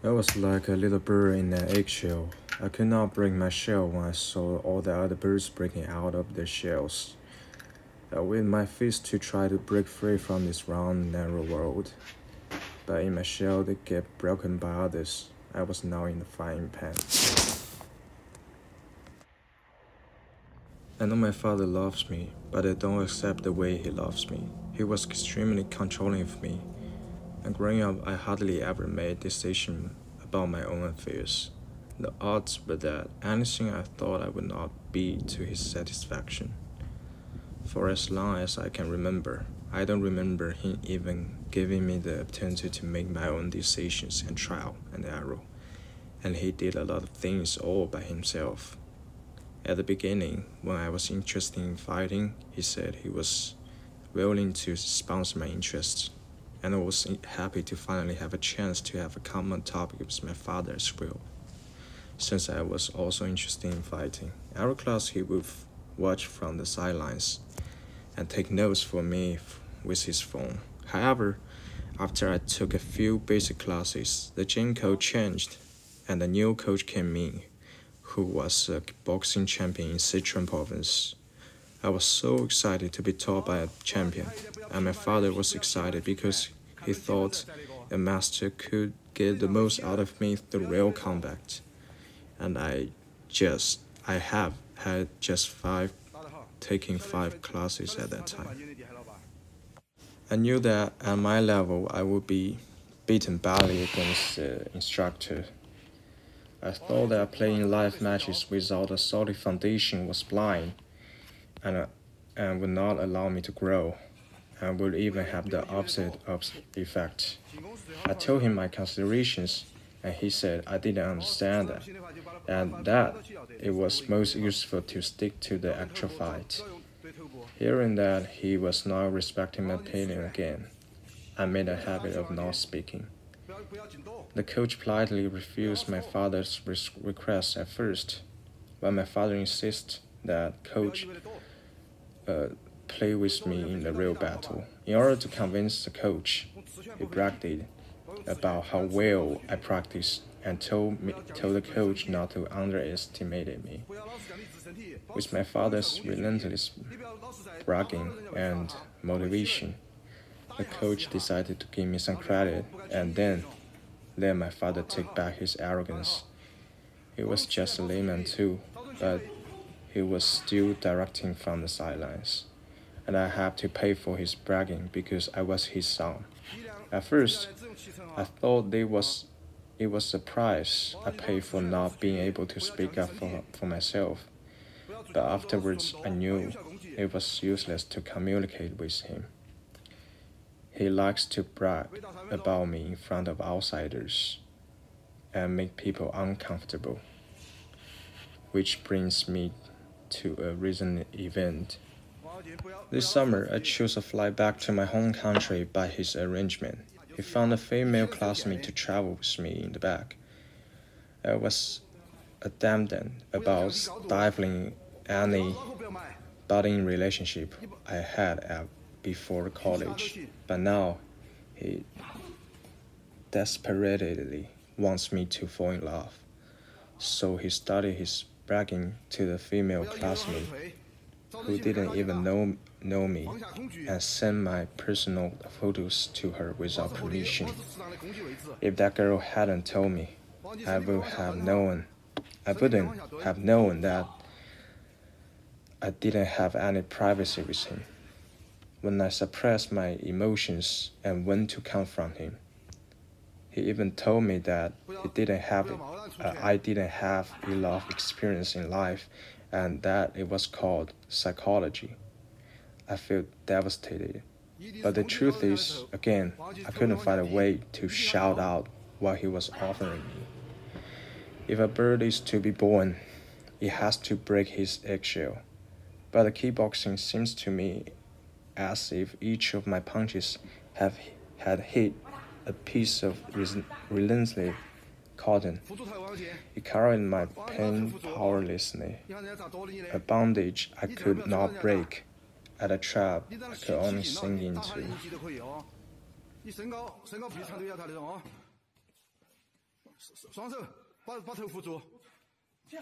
I was like a little bird in an eggshell. I could not break my shell when I saw all the other birds breaking out of their shells. I waved my fist to try to break free from this round, narrow world. But in my shell, they get broken by others. I was now in the frying pan. I know my father loves me, but I don't accept the way he loves me. He was extremely controlling of me. And growing up, I hardly ever made decisions about my own affairs. The odds were that anything I thought I would not be to his satisfaction. For as long as I can remember, I don't remember him even giving me the opportunity to make my own decisions and trial and error. And he did a lot of things all by himself. At the beginning, when I was interested in fighting, he said he was willing to sponsor my interests, and I was happy to finally have a chance to have a common topic with my father as well. Since I was also interested in fighting, every class he would watch from the sidelines and take notes for me with his phone. However, after I took a few basic classes, the gym code changed, and a new coach came in, who was a boxing champion in Sichuan province. I was so excited to be taught by a champion, and my father was excited because he thought a master could get the most out of me through real combat. And I have had just taking 5 classes at that time. I knew that at my level I would be beaten badly against the instructor. I thought that playing live matches without a solid foundation was blind and would not allow me to grow, and would even have the opposite effect. I told him my considerations, and he said I didn't understand that, and that it was most useful to stick to the actual fight. Hearing that he was not respecting my opinion again, I made a habit of not speaking. The coach politely refused my father's request at first, but my father insisted that coach play with me in the real battle. In order to convince the coach, he bragged about how well I practiced and told the coach not to underestimate me. With my father's relentless bragging and motivation, the coach decided to give me some credit and then let my father take back his arrogance. He was just a layman too, but he was still directing from the sidelines, and I had to pay for his bragging because I was his son. At first, I thought it was a price I paid for not being able to speak up for myself, but afterwards I knew it was useless to communicate with him. He likes to brag about me in front of outsiders and make people uncomfortable, which brings me to a recent event. This summer, I chose a flight back to my home country by his arrangement. He found a female classmate to travel with me in the back. I was adamant about stifling any budding relationship I had before college, but now he desperately wants me to fall in love. So he started his bragging to the female classmate, who didn't even know me, and sent my personal photos to her without permission. If that girl hadn't told me, I wouldn't have known that I didn't have any privacy with him. When I suppressed my emotions and went to confront him, he even told me that I didn't have enough experience in life and that it was called psychology. I felt devastated. But the truth is, again, I couldn't find a way to shout out what he was offering me. If a bird is to be born, it has to break his eggshell. But the kickboxing seems to me as if each of my punches had hit a piece of relentless cotton. It carried my pain powerlessly, a bondage I could not break, at a trap I could only sink into. 双手把头扶住。去！